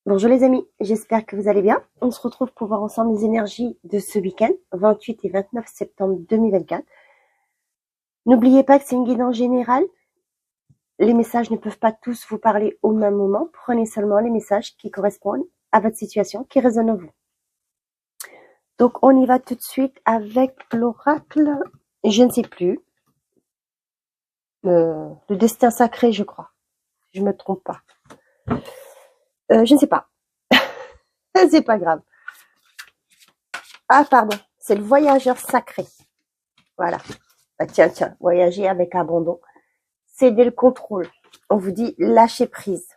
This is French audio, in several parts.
Bonjour les amis, j'espère que vous allez bien. On se retrouve pour voir ensemble les énergies de ce week-end, 28 et 29 septembre 2024. N'oubliez pas que c'est une guidance générale. Les messages ne peuvent pas tous vous parler au même moment. Prenez seulement les messages qui correspondent à votre situation, qui résonnent en vous. Donc on y va tout de suite avec l'oracle. Je ne sais plus. Le destin sacré, je crois. Je me trompe pas. Je ne sais pas. C'est pas grave. Ah pardon, c'est le voyageur sacré. Voilà. Ah, tiens, voyager avec abandon. Céder le contrôle. On vous dit lâcher prise.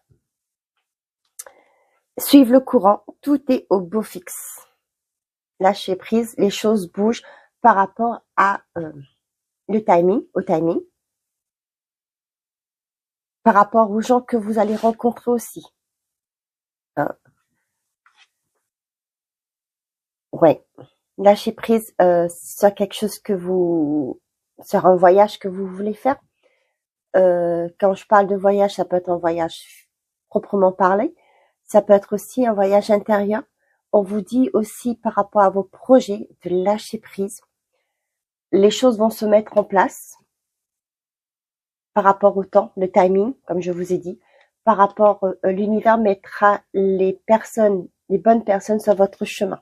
Suivre le courant. Tout est au beau fixe. Lâcher prise. Les choses bougent par rapport à au timing. Par rapport aux gens que vous allez rencontrer aussi. Hein. Ouais. Lâcher prise sur quelque chose sur un voyage que vous voulez faire. Quand je parle de voyage, ça peut être un voyage proprement parlé. Ça peut être aussi un voyage intérieur. On vous dit aussi par rapport à vos projets de lâcher prise. Les choses vont se mettre en place par rapport au temps, le timing, comme je vous ai dit. Par rapport, l'univers mettra les bonnes personnes sur votre chemin.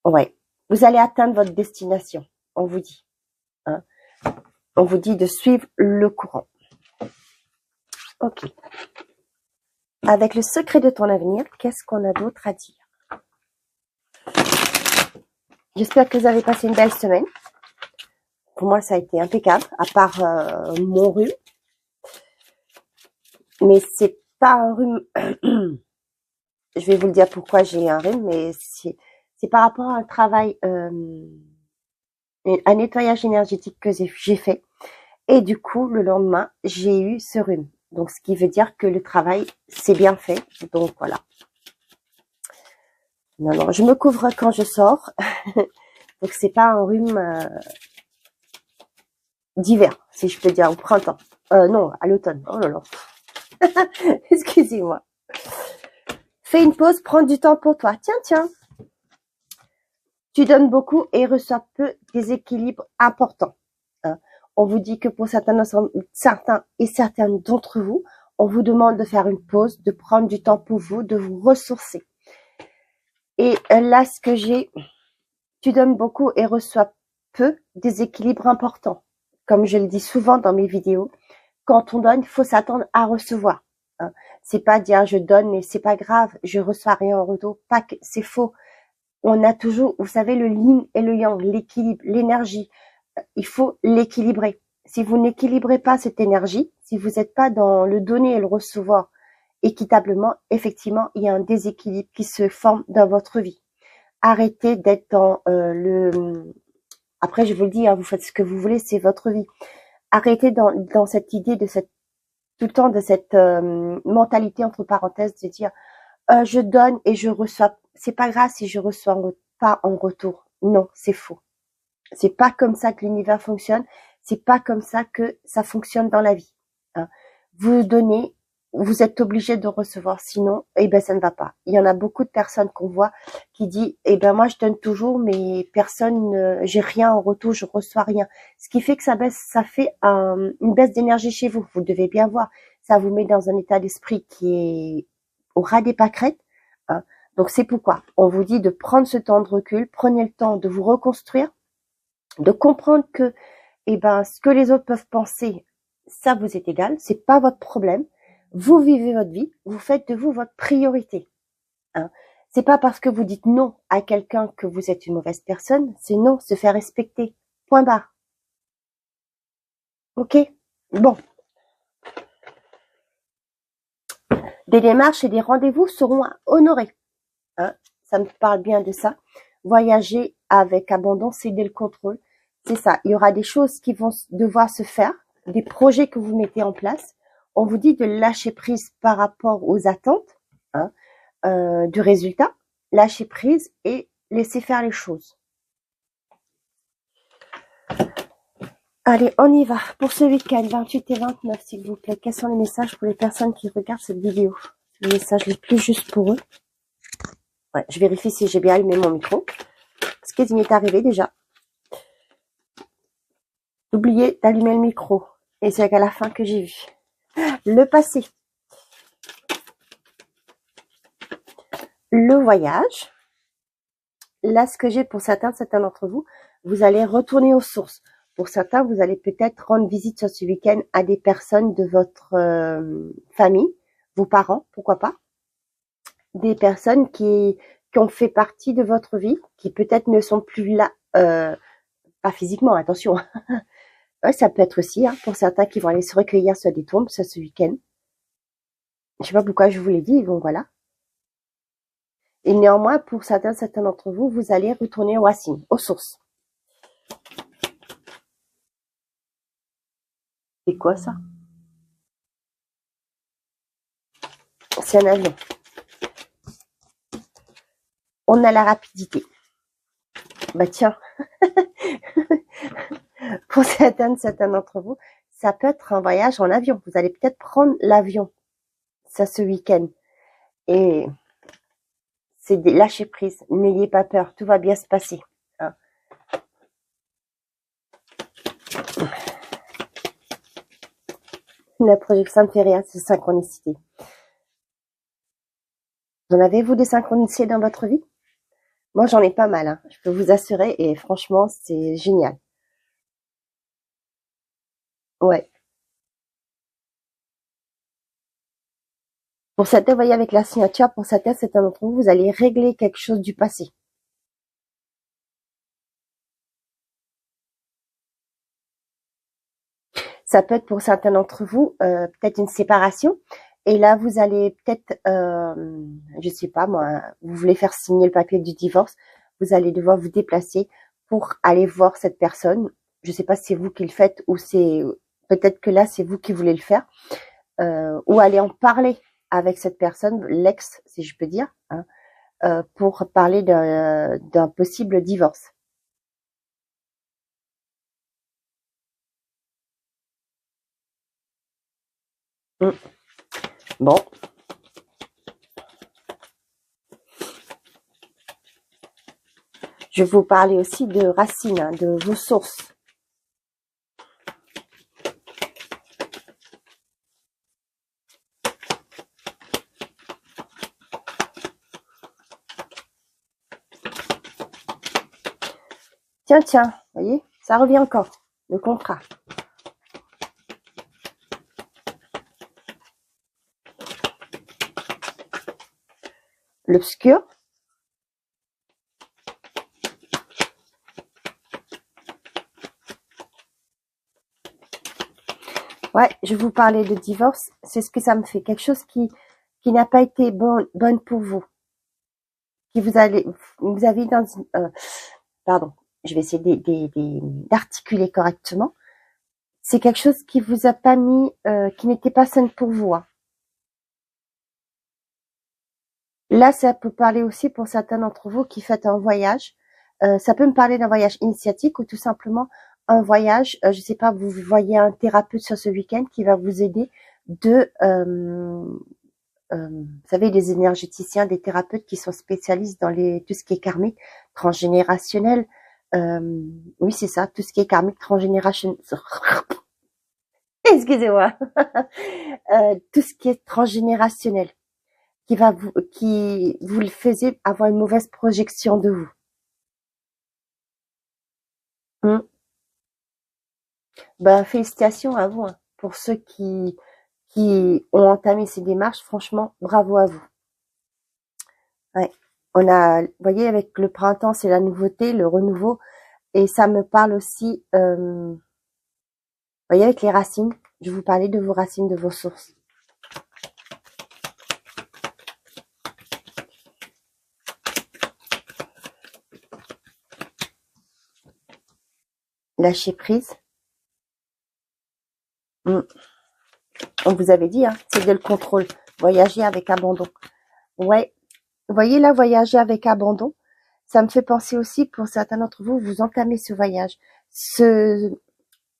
Ouais. Vous allez atteindre votre destination, on vous dit. Hein. On vous dit de suivre le courant. Ok. Avec le secret de ton avenir, qu'est-ce qu'on a d'autre à dire? J'espère que vous avez passé une belle semaine. Pour moi, ça a été impeccable, à part mon rhume. Mais c'est pas un rhume. Je vais vous le dire pourquoi j'ai un rhume, mais c'est par rapport à un travail, un nettoyage énergétique que j'ai fait. Et du coup, le lendemain, j'ai eu ce rhume. Donc, ce qui veut dire que le travail s'est bien fait. Donc, voilà. Non, je me couvre quand je sors. Donc, c'est pas un rhume d'hiver, si je peux dire, au printemps. Non, à l'automne. Oh là là. Excusez-moi. Fais une pause, prends du temps pour toi. Tiens. Tu donnes beaucoup et reçois peu, des équilibres importants. Hein. On vous dit que pour certains et certaines d'entre vous, on vous demande de faire une pause, de prendre du temps pour vous, de vous ressourcer. Et là, ce que j'ai, tu donnes beaucoup et reçois peu, des équilibres importants. Comme je le dis souvent dans mes vidéos, quand on donne, il faut s'attendre à recevoir. Hein. C'est pas dire je donne mais c'est pas grave, je reçois rien en retour. Pas que c'est faux. On a toujours, vous savez, le yin et le yang, l'équilibre, l'énergie. Il faut l'équilibrer. Si vous n'équilibrez pas cette énergie, si vous n'êtes pas dans le donner et le recevoir équitablement, effectivement, il y a un déséquilibre qui se forme dans votre vie. Arrêtez d'être dans Après, je vous le dis, hein, vous faites ce que vous voulez, c'est votre vie. Arrêtez dans cette idée tout le temps de cette mentalité entre parenthèses de dire je donne et je reçois. C'est pas grave si je reçois pas en retour. Non, c'est faux. C'est pas comme ça que l'univers fonctionne. C'est pas comme ça que ça fonctionne dans la vie. Hein. Vous donnez, vous êtes obligé de recevoir. Sinon, ça ne va pas. Il y en a beaucoup de personnes qu'on voit qui disent, moi je donne toujours, mais j'ai rien en retour, je reçois rien. Ce qui fait que ça fait une baisse d'énergie chez vous. Vous devez bien voir. Ça vous met dans un état d'esprit qui est au ras des pâquerettes. Hein. Donc c'est pourquoi on vous dit de prendre ce temps de recul. Prenez le temps de vous reconstruire, de comprendre que ce que les autres peuvent penser, ça vous est égal, c'est pas votre problème. Vous vivez votre vie, vous faites de vous votre priorité. Hein. C'est pas parce que vous dites non à quelqu'un que vous êtes une mauvaise personne, c'est non, se faire respecter. Point barre. Ok? Bon. Des démarches et des rendez-vous seront honorés. Hein. Ça me parle bien de ça. Voyager avec abondance, céder le contrôle. C'est ça. Il y aura des choses qui vont devoir se faire, des projets que vous mettez en place. On vous dit de lâcher prise par rapport aux attentes du résultat. Lâcher prise et laisser faire les choses. Allez, on y va. Pour ce week-end, 28 et 29, s'il vous plaît. Quels sont les messages pour les personnes qui regardent cette vidéo? Les messages les plus justes pour eux. Ouais, je vérifie si j'ai bien allumé mon micro. Ce qui m'est arrivé déjà. D'oublier d'allumer le micro. Et c'est qu'à la fin que j'ai vu. Le passé. Le voyage. Là, ce que j'ai pour certains d'entre vous, vous allez retourner aux sources. Pour certains, vous allez peut-être rendre visite sur ce week-end à des personnes de votre famille, vos parents, pourquoi pas. Des personnes qui ont fait partie de votre vie, qui peut-être ne sont plus là, pas physiquement, attention. Ouais, ça peut être aussi, hein, pour certains qui vont aller se recueillir sur des tombes ce week-end. Je sais pas pourquoi je vous l'ai dit, bon voilà. Et néanmoins, pour certains d'entre vous, vous allez retourner aux racines, aux sources. C'est quoi ça? C'est un avion. On a la rapidité. Bah tiens, pour certains d'entre vous, ça peut être un voyage en avion. Vous allez peut-être prendre l'avion, ça ce week-end. Et c'est des lâcher prise. N'ayez pas peur, tout va bien se passer. Hein. La projection me fait rien, c'est synchronicité. Vous en avez, vous, des synchronicités dans votre vie? Moi, j'en ai pas mal, hein. Je peux vous assurer, et franchement, c'est génial. Ouais. Pour certains, vous voyez, avec la signature, pour certains d'entre vous, vous allez régler quelque chose du passé. Ça peut être pour certains d'entre vous, peut-être une séparation. Et là, vous allez peut-être, je sais pas moi, vous voulez faire signer le papier du divorce, vous allez devoir vous déplacer pour aller voir cette personne. Je sais pas si c'est vous qui le faites ou c'est peut-être que là c'est vous qui voulez le faire, ou aller en parler avec cette personne, l'ex, si je peux dire, hein, pour parler d'un possible divorce. Bon. Je vais vous parler aussi de racines, hein, de vos sources. Tiens, vous voyez, ça revient encore, le contrat. L'obscur. Ouais, je vous parlais de divorce, c'est ce que ça me fait. Quelque chose qui n'a pas été bonne pour vous. Qui vous avez dans pardon, je vais essayer d'articuler correctement. C'est quelque chose qui vous a pas mis, qui n'était pas saine pour vous. Hein. Là, ça peut parler aussi pour certains d'entre vous qui faites un voyage. Ça peut me parler d'un voyage initiatique ou tout simplement un voyage. Je sais pas, vous voyez un thérapeute sur ce week-end qui va vous aider de, vous savez, des énergéticiens, des thérapeutes qui sont spécialistes dans tout ce qui est karmique, transgénérationnel. Oui, c'est ça, tout ce qui est karmique, transgénérationnel. Excusez-moi. Tout ce qui est transgénérationnel, qui vous le faisait avoir une mauvaise projection de vous. Ben, félicitations à vous, hein, pour ceux qui ont entamé ces démarches. Franchement, bravo à vous. Ouais. Vous voyez, avec le printemps, c'est la nouveauté, le renouveau, et ça me parle aussi, vous voyez, avec les racines. Je vous parlais de vos racines, de vos sources. Lâcher prise. On vous avait dit, hein, c'est de le contrôle. Voyager avec abandon. Ouais. Vous voyez là, voyager avec abandon. Ça me fait penser aussi, pour certains d'entre vous, vous entamez ce voyage.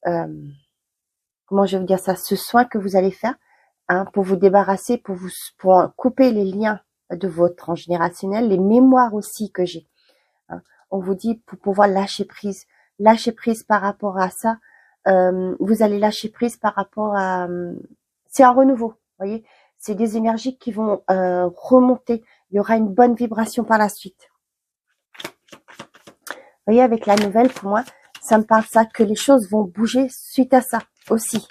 comment je vais vous dire ça, ce soin que vous allez faire, hein, pour vous débarrasser, pour couper les liens de votre transgénérationnel, les mémoires aussi que j'ai. Hein. On vous dit pour pouvoir lâcher prise par rapport à ça. Vous allez lâcher prise par rapport à, c'est un renouveau, vous voyez, c'est des énergies qui vont remonter. Il y aura une bonne vibration par la suite. Vous voyez, avec la nouvelle, pour moi, ça me parle ça, que les choses vont bouger suite à ça aussi.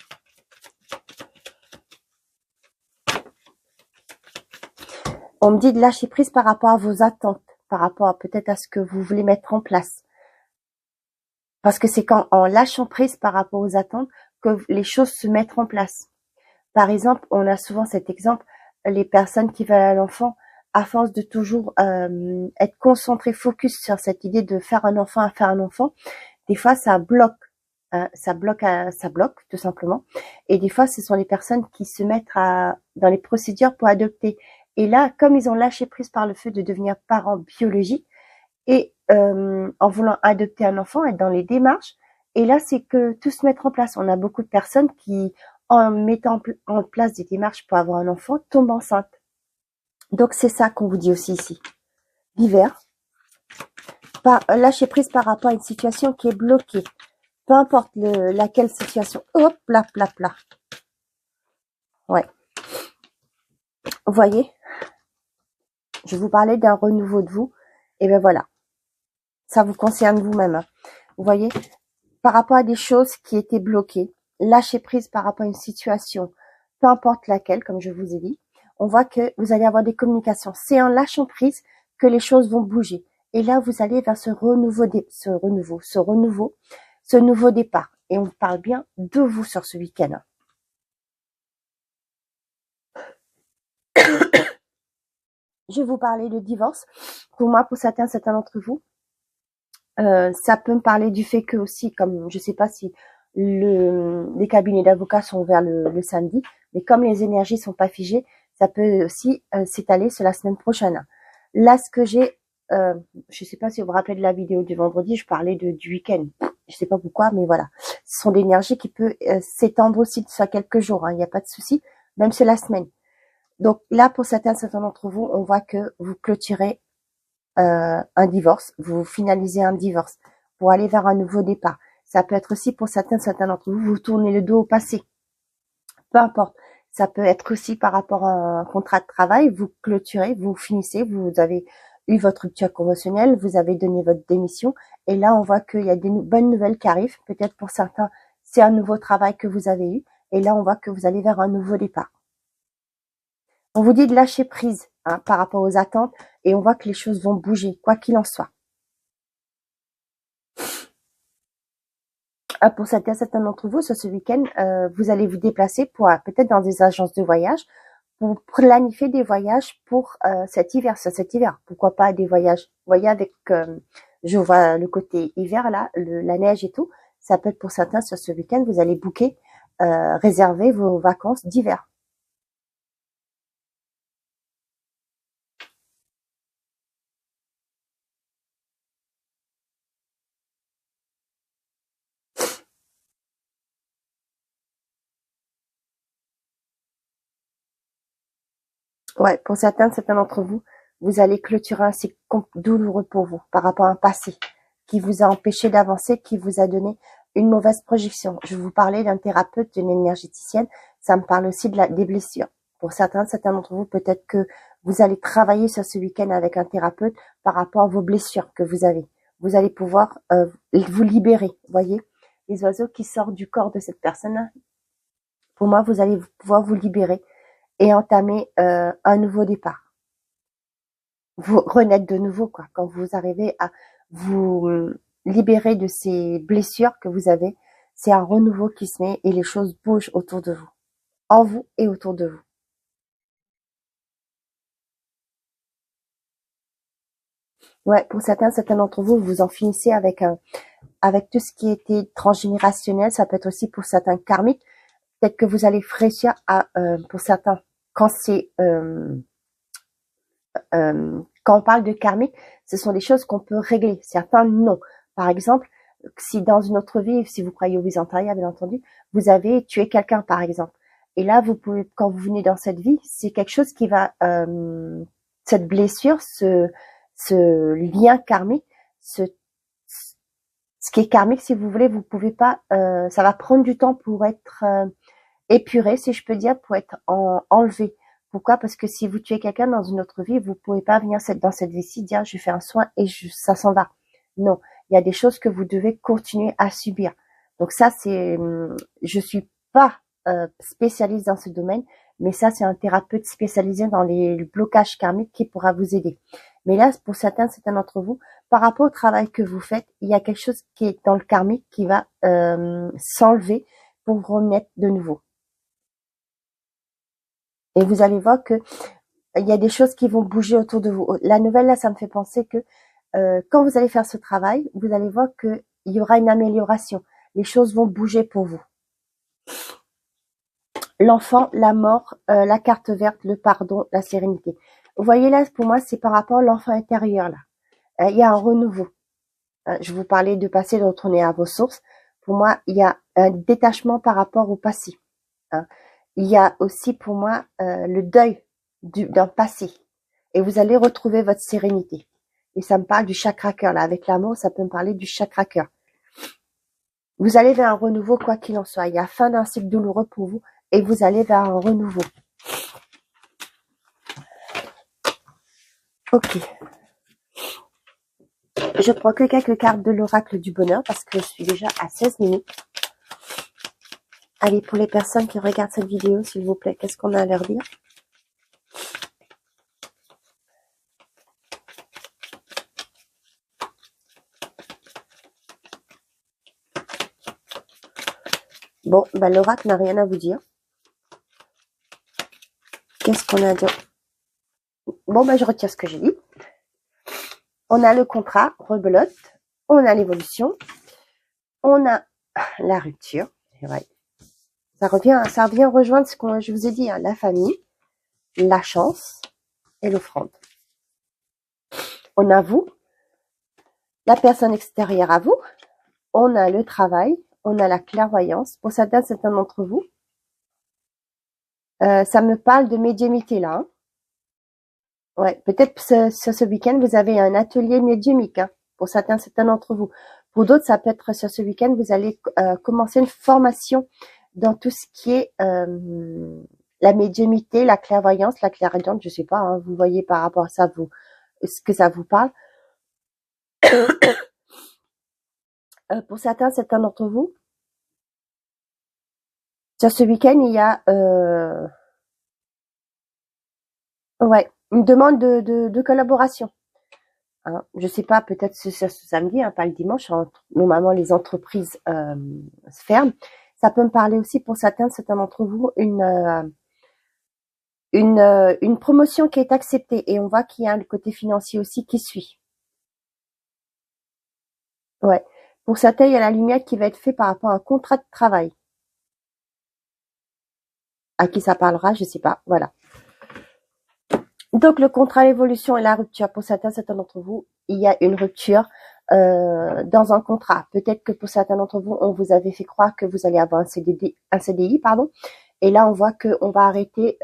On me dit de lâcher prise par rapport à vos attentes, par rapport à peut-être à ce que vous voulez mettre en place. Parce que c'est en lâchant prise par rapport aux attentes que les choses se mettent en place. Par exemple, on a souvent cet exemple, les personnes qui veulent un enfant, à force de toujours être concentré, focus sur cette idée de faire un enfant, des fois ça bloque. Ça bloque tout simplement. Et des fois, ce sont les personnes qui se mettent dans les procédures pour adopter. Et là, comme ils ont lâché prise par le fait de devenir parents biologiques et en voulant adopter un enfant, être dans les démarches, et là, c'est que tout se met en place. On a beaucoup de personnes qui, en mettant en place des démarches pour avoir un enfant, tombent enceintes. Donc, c'est ça qu'on vous dit aussi ici. L'hiver, lâcher prise par rapport à une situation qui est bloquée. Peu importe laquelle situation. Hop, là. Ouais. Vous voyez, je vous parlais d'un renouveau de vous. Et ben voilà. Ça vous concerne vous-même. Hein. Vous voyez, par rapport à des choses qui étaient bloquées, lâcher prise par rapport à une situation, peu importe laquelle, comme je vous ai dit, on voit que vous allez avoir des communications. C'est en lâchant prise que les choses vont bouger. Et là, vous allez vers ce nouveau départ. Et on parle bien de vous sur ce week-end. Je vais vous parler de divorce. Pour moi, pour certains d'entre vous, ça peut me parler du fait que aussi, comme je sais pas si les cabinets d'avocats sont ouverts le samedi, mais comme les énergies sont pas figées, ça peut aussi s'étaler sur la semaine prochaine. Là, ce que j'ai, je sais pas si vous vous rappelez de la vidéo du vendredi, je parlais du week-end. Je sais pas pourquoi, mais voilà. Ce sont des énergies qui peuvent s'étendre aussi sur quelques jours. Il n'y a pas de souci, même sur la semaine. Donc là, pour certains d'entre vous, on voit que vous clôturez un divorce, vous finalisez un divorce pour aller vers un nouveau départ. Ça peut être aussi pour certains d'entre vous, vous tournez le dos au passé. Peu importe. Ça peut être aussi par rapport à un contrat de travail, vous clôturez, vous finissez, vous avez eu votre rupture conventionnelle, vous avez donné votre démission, et là on voit qu'il y a des bonnes nouvelles qui arrivent. Peut-être pour certains, c'est un nouveau travail que vous avez eu, et là on voit que vous allez vers un nouveau départ. On vous dit de lâcher prise par rapport aux attentes, et on voit que les choses vont bouger, quoi qu'il en soit. Pour certains d'entre vous, sur ce week-end, vous allez vous déplacer pour peut-être dans des agences de voyage, pour planifier des voyages pour cet hiver. Pourquoi pas des voyages, vous voyez, avec, je vois le côté hiver là, la neige et tout. Ça peut être pour certains sur ce week-end, vous allez booker, réserver vos vacances d'hiver. Ouais, pour certains d'entre vous, vous allez clôturer un cycle douloureux pour vous par rapport à un passé qui vous a empêché d'avancer, qui vous a donné une mauvaise projection. Je vous parlais d'un thérapeute, d'une énergéticienne. Ça me parle aussi des blessures. Pour certains d'entre vous, peut-être que vous allez travailler sur ce week-end avec un thérapeute par rapport à vos blessures que vous avez. Vous allez pouvoir vous libérer. Voyez, les oiseaux qui sortent du corps de cette personne-là. Pour moi, vous allez pouvoir vous libérer et entamer un nouveau départ. Vous renaître de nouveau, quoi. Quand vous arrivez à vous libérer de ces blessures que vous avez, c'est un renouveau qui se met et les choses bougent autour de vous. En vous et autour de vous. Ouais, pour certains d'entre vous, vous en finissez avec tout ce qui était transgénérationnel. Ça peut être aussi pour certains karmiques. Peut-être que vous allez fraîchir pour certains, quand c'est quand on parle de karmique, ce sont des choses qu'on peut régler. Certains, non. Par exemple, si dans une autre vie, si vous croyez au Vizantaria, bien entendu, vous avez tué quelqu'un, par exemple. Et là, vous pouvez, quand vous venez dans cette vie, c'est quelque chose qui va, cette blessure, ce lien karmique, ce qui est karmique, si vous voulez, vous pouvez pas, ça va prendre du temps pour être épuré, si je peux dire, pour être enlevé. Pourquoi? Parce que si vous tuez quelqu'un dans une autre vie, vous pouvez pas venir dans cette vie-ci dire je fais un soin et ça s'en va. Non, il y a des choses que vous devez continuer à subir. Donc ça, je suis pas spécialiste dans ce domaine, mais ça, c'est un thérapeute spécialisé dans les blocages karmiques qui pourra vous aider. Mais là, pour certains d'entre vous, par rapport au travail que vous faites, il y a quelque chose qui est dans le karmique qui va s'enlever pour vous remettre de nouveau. Et vous allez voir que il y a des choses qui vont bouger autour de vous. La nouvelle, là, ça me fait penser que quand vous allez faire ce travail, vous allez voir qu'il y aura une amélioration. Les choses vont bouger pour vous. L'enfant, la mort, la carte verte, le pardon, la sérénité. Vous voyez là, pour moi, c'est par rapport à l'enfant intérieur, là. Il y a un renouveau. Je vous parlais de passé, de retourner à vos sources. Pour moi, il y a un détachement par rapport au passé. Hein. Il y a aussi pour moi le deuil d'un passé. Et vous allez retrouver votre sérénité. Et ça me parle du chakra cœur. Là, avec l'amour, ça peut me parler du chakra cœur. Vous allez vers un renouveau, quoi qu'il en soit. Il y a fin d'un cycle douloureux pour vous. Et vous allez vers un renouveau. Ok. Je prends que quelques cartes de l'oracle du bonheur parce que je suis déjà à 16 minutes. Allez, pour les personnes qui regardent cette vidéo, s'il vous plaît, qu'est-ce qu'on a à leur dire? Bon, ben l'oracle n'a rien à vous dire. Qu'est-ce qu'on a à dire? Bon, ben je retire ce que j'ai dit. On a le contrat, rebelote. On a l'évolution. On a la rupture. Ouais. Ça revient rejoindre ce que je vous ai dit, hein, la famille, la chance et l'offrande. On a vous, la personne extérieure à vous. On a le travail. On a la clairvoyance. Pour certains d'entre vous, ça me parle de médiumité là. Hein. Ouais, peut-être sur ce week-end, vous avez un atelier médiumique. Hein, pour certains d'entre vous. Pour d'autres, ça peut être sur ce week-end, vous allez commencer une formation dans tout ce qui est la médiumité, la clairvoyance, la clairvoyance, je sais pas, hein, vous voyez par rapport à ça, ce que ça vous parle. Pour certains d'entre vous, sur ce week-end, il y a ouais, une demande de collaboration. Hein, je sais pas, peut-être ce samedi, hein, pas le dimanche. Normalement, les entreprises se ferment. Ça peut me parler aussi pour certains d'entre vous une promotion qui est acceptée et on voit qu'il y a le côté financier aussi qui suit. Ouais. Pour certains, il y a la lumière qui va être faite par rapport à un contrat de travail. À qui ça parlera, je sais pas. Voilà. Donc le contrat, l'évolution et la rupture. Pour certains d'entre vous, il y a une rupture dans un contrat. Peut-être que pour certains d'entre vous, on vous avait fait croire que vous allez avoir un CDI, pardon. Et là, on voit qu'on va arrêter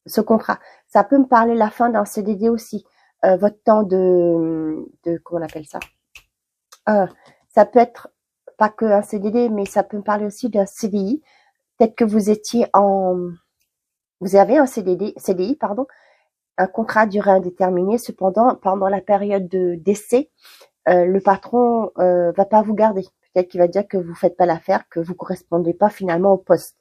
ce contrat. Ça peut me parler la fin d'un CDD aussi. Votre temps comment on appelle ça? Ça peut être pas que un CDD, mais ça peut me parler aussi d'un CDI. Peut-être que vous avez un CDI, pardon, un contrat à durée indéterminée. Cependant, pendant la période d'essai, le patron va pas vous garder. Peut-être qu'il va dire que vous faites pas l'affaire, que vous correspondez pas finalement au poste.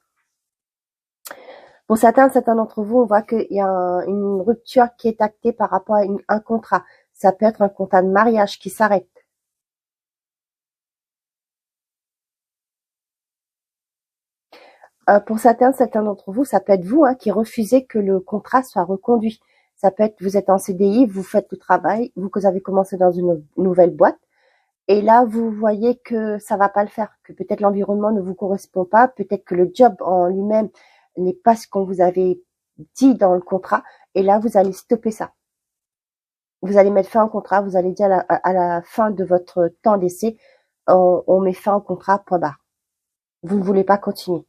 Pour certains d'entre vous, on voit qu'il y a une rupture qui est actée par rapport à un contrat. Ça peut être un contrat de mariage qui s'arrête. Pour certains d'entre vous, ça peut être vous qui refusez que le contrat soit reconduit. Ça peut être, vous êtes en CDI, vous faites le travail, vous avez commencé dans une nouvelle boîte, et là vous voyez que ça va pas le faire, que peut-être l'environnement ne vous correspond pas, peut-être que le job en lui-même n'est pas ce qu'on vous avait dit dans le contrat, et là vous allez stopper ça. Vous allez mettre fin au contrat, vous allez dire à la fin de votre temps d'essai, on met fin au contrat, point barre. Vous ne voulez pas continuer.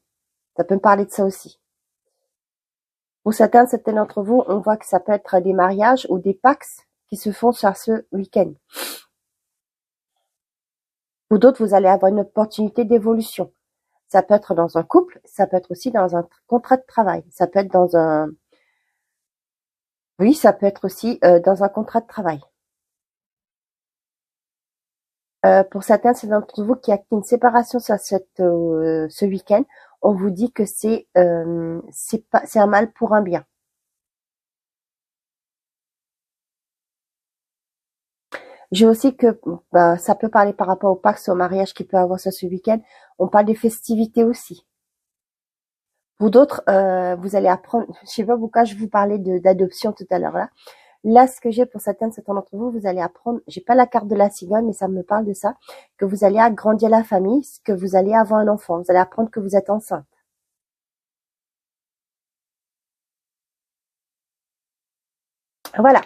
Ça peut me parler de ça aussi. Pour certains d'entre vous, on voit que ça peut être des mariages ou des Pacs qui se font sur ce week-end. Pour d'autres, vous allez avoir une opportunité d'évolution. Ça peut être dans un couple, ça peut être aussi dans un contrat de travail. Ça peut être dans un... Oui, ça peut être aussi dans un contrat de travail. Pour certains d'entre vous qui actent une séparation sur ce week-end, on vous dit que c'est un mal pour un bien. J'ai aussi que ça peut parler par rapport au Pacs, au mariage qui peut avoir ça ce week-end. On parle des festivités aussi. Pour d'autres, vous allez apprendre. Je sais pas pourquoi je vous parlais d'adoption tout à l'heure là. Là, ce que j'ai pour certains d'entre vous, vous allez apprendre. J'ai pas la carte de la cigogne, mais ça me parle de ça. Que vous allez agrandir la famille, que vous allez avoir un enfant. Vous allez apprendre que vous êtes enceinte. Voilà.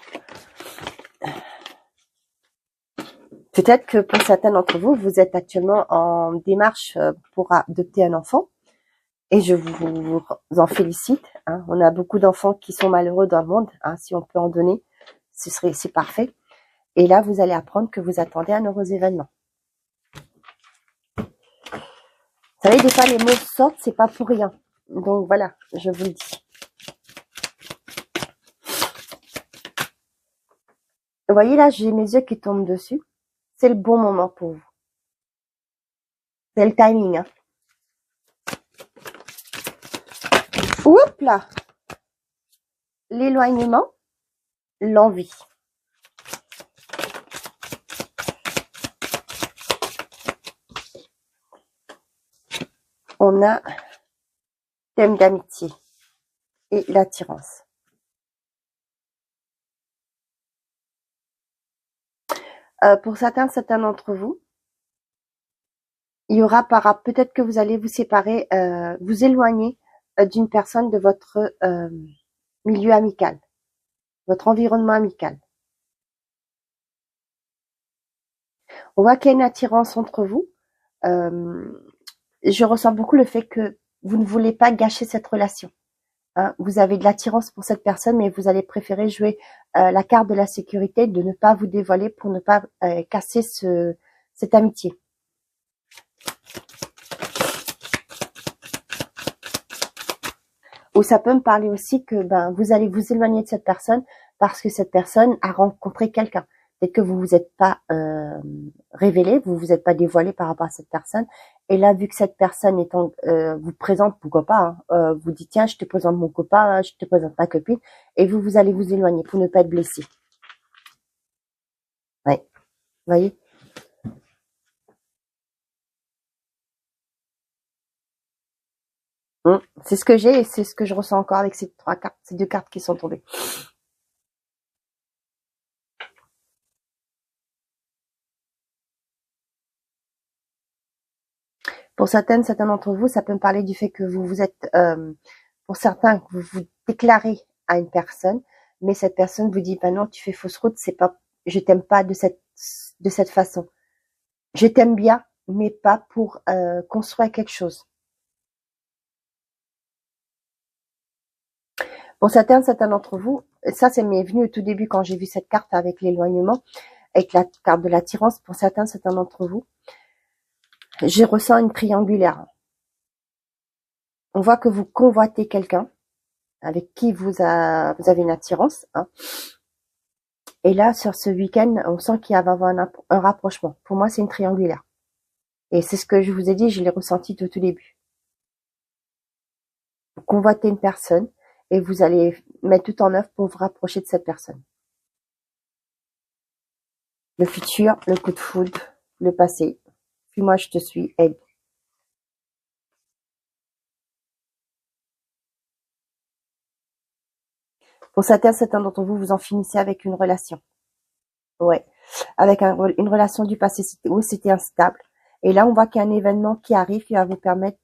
Peut-être que pour certains d'entre vous, vous êtes actuellement en démarche pour adopter un enfant. Et je vous en félicite. Hein. On a beaucoup d'enfants qui sont malheureux dans le monde. Hein. Si on peut en donner, c'est parfait. Et là, vous allez apprendre que vous attendez un heureux événement. Vous savez, des fois, les mots sortent, c'est pas pour rien. Donc voilà, je vous le dis. Vous voyez là, j'ai mes yeux qui tombent dessus. C'est le bon moment pour vous. C'est le timing. Hein. Oups là. L'éloignement, l'envie. On a thème d'amitié et l'attirance. Pour certains d'entre vous, il y aura peut-être que vous allez vous séparer, vous éloigner d'une personne de votre milieu amical, votre environnement amical. On voit qu'il y a une attirance entre vous. Je ressens beaucoup le fait que vous ne voulez pas gâcher cette relation. Hein. Vous avez de l'attirance pour cette personne, mais vous allez préférer jouer la carte de la sécurité, de ne pas vous dévoiler pour ne pas casser cette amitié. Ou ça peut me parler aussi que vous allez vous éloigner de cette personne parce que cette personne a rencontré quelqu'un. Peut-être que vous vous êtes pas révélé, vous vous êtes pas dévoilé par rapport à cette personne. Et là, vu que cette personne vous présente, pourquoi pas, hein, vous dit tiens, je te présente mon copain, je te présente ma copine, et vous allez vous éloigner pour ne pas être blessé. Ouais, vous voyez. C'est ce que j'ai et c'est ce que je ressens encore avec ces deux cartes qui sont tombées. Pour certains d'entre vous, ça peut me parler du fait que vous êtes, pour certains, que vous vous déclarez à une personne, mais cette personne vous dit, non, tu fais fausse route, c'est pas, je t'aime pas de cette façon. Je t'aime bien, mais pas pour construire quelque chose. Pour certains d'entre vous, ça m'est venu au tout début quand j'ai vu cette carte avec l'éloignement, avec la carte de l'attirance. Pour certains d'entre vous, je ressens une triangulaire. On voit que vous convoitez quelqu'un avec qui vous avez une attirance. Hein. Et là, sur ce week-end, on sent qu'il va y avoir un rapprochement. Pour moi, c'est une triangulaire. Et c'est ce que je vous ai dit, je l'ai ressenti tout au début. Vous convoitez une personne et vous allez mettre tout en œuvre pour vous rapprocher de cette personne. Le futur, le coup de foudre, le passé. Puis moi, je te suis, aide. Pour certains d'entre vous, vous en finissez avec une relation. Ouais. Avec une relation du passé où c'était instable. Et là, on voit qu'il y a un événement qui arrive qui va vous permettre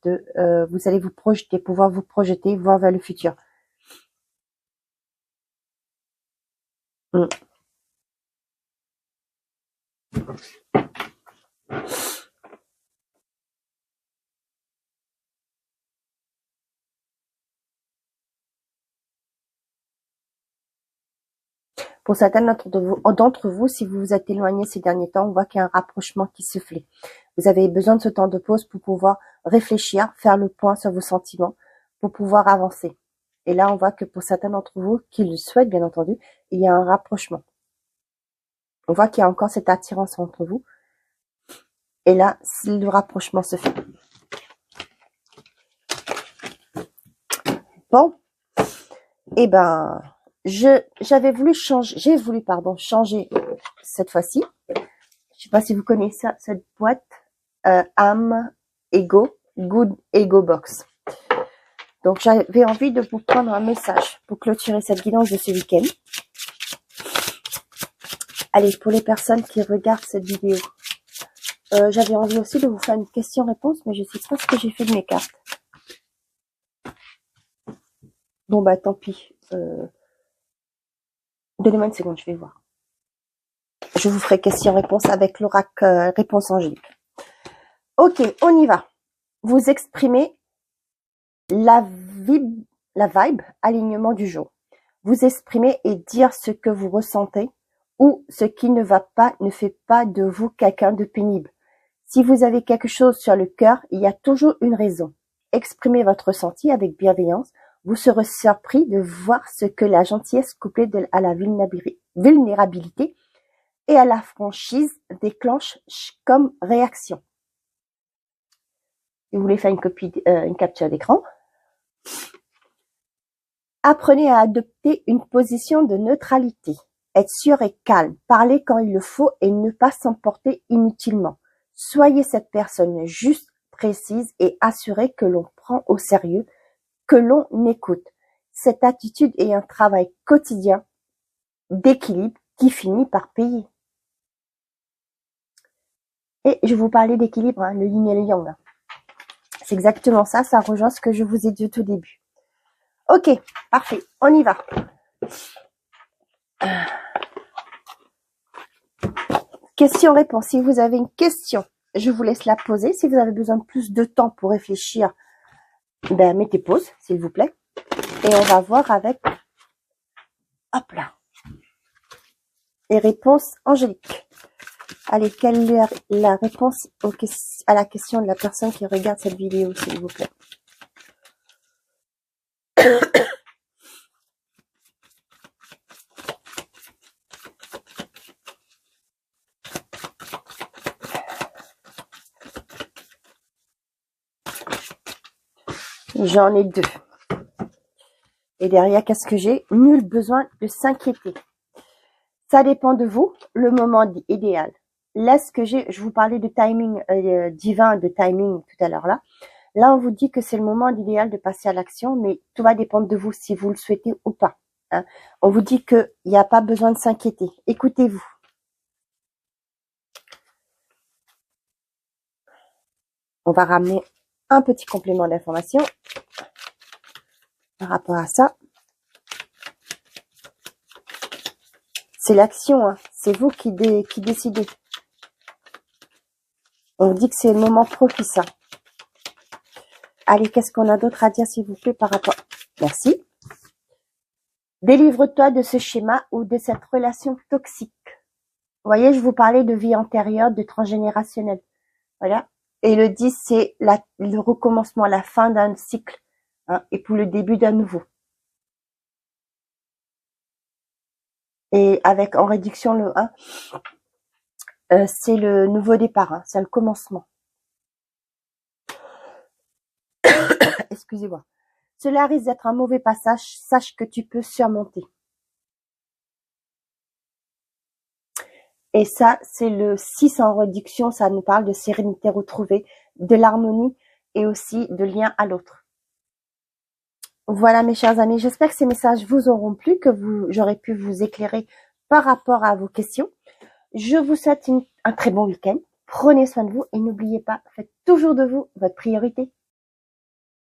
vous allez vous projeter, pouvoir vous projeter, voir vers le futur. Pour certains d'entre vous, si vous vous êtes éloigné ces derniers temps, on voit qu'il y a un rapprochement qui se fait. Vous avez besoin de ce temps de pause pour pouvoir réfléchir, faire le point sur vos sentiments, pour pouvoir avancer. Et là, on voit que pour certains d'entre vous, qui le souhaitent bien entendu, il y a un rapprochement. On voit qu'il y a encore cette attirance entre vous. Et là, le rapprochement se fait. Bon. Eh ben, j'ai voulu changer cette fois-ci. Je sais pas si vous connaissez cette boîte, Am Ego, Good Ego Box. Donc, j'avais envie de vous prendre un message pour clôturer cette guidance de ce week-end. Allez, pour les personnes qui regardent cette vidéo, j'avais envie aussi de vous faire une question-réponse, mais je sais pas ce que j'ai fait de mes cartes. Bon, bah, tant pis. Donnez-moi une seconde, je vais voir. Je vous ferai question-réponse avec l'oracle réponse angélique. Ok, on y va. Vous exprimez la vibe, alignement du jour. Vous exprimez et dire ce que vous ressentez ou ce qui ne va pas ne fait pas de vous quelqu'un de pénible. Si vous avez quelque chose sur le cœur, il y a toujours une raison. Exprimez votre ressenti avec bienveillance. Vous serez surpris de voir ce que la gentillesse couplée à la vulnérabilité et à la franchise déclenche comme réaction. Si vous voulez faire une capture d'écran, apprenez à adopter une position de neutralité. Être sûr et calme, parler quand il le faut et ne pas s'emporter inutilement. Soyez cette personne juste, précise et assurée que l'on prend au sérieux, que l'on écoute. Cette attitude est un travail quotidien d'équilibre qui finit par payer. Et je vous parlais d'équilibre, le yin et le yang. C'est exactement ça, ça rejoint ce que je vous ai dit au tout début. Ok, parfait, on y va. Question-réponse. Si vous avez une question, je vous laisse la poser. Si vous avez besoin de plus de temps pour réfléchir, ben mettez pause, s'il vous plaît. Et on va voir avec, hop là, les réponses angéliques. Allez, quelle est la réponse à la question de la personne qui regarde cette vidéo, s'il vous plaît? J'en ai deux. Et derrière, qu'est-ce que j'ai? Nul besoin de s'inquiéter. Ça dépend de vous, le moment idéal. Là, ce que je vous parlais de timing divin, de timing tout à l'heure là. Là, on vous dit que c'est le moment idéal de passer à l'action, mais tout va dépendre de vous si vous le souhaitez ou pas. Hein. On vous dit qu'il n'y a pas besoin de s'inquiéter. Écoutez-vous. On va ramener un petit complément d'information par rapport à ça. C'est l'action, hein. C'est vous qui décidez. On vous dit que c'est le moment propice. Hein. Allez, qu'est-ce qu'on a d'autre à dire, s'il vous plaît, par rapport... Merci. Délivre-toi de ce schéma ou de cette relation toxique. Vous voyez, je vous parlais de vie antérieure, de transgénérationnel. Voilà. Et le 10, c'est le recommencement, la fin d'un cycle. Hein, et pour le début d'un nouveau. Et avec en réduction le 1, c'est le nouveau départ, hein, c'est le commencement. Excusez-moi. Cela risque d'être un mauvais passage, sache que tu peux surmonter. Et ça, c'est le 6 en réduction, ça nous parle de sérénité retrouvée, de l'harmonie et aussi de lien à l'autre. Voilà mes chers amis, j'espère que ces messages vous auront plu, que j'aurai pu vous éclairer par rapport à vos questions. Je vous souhaite un très bon week-end. Prenez soin de vous et n'oubliez pas, faites toujours de vous votre priorité.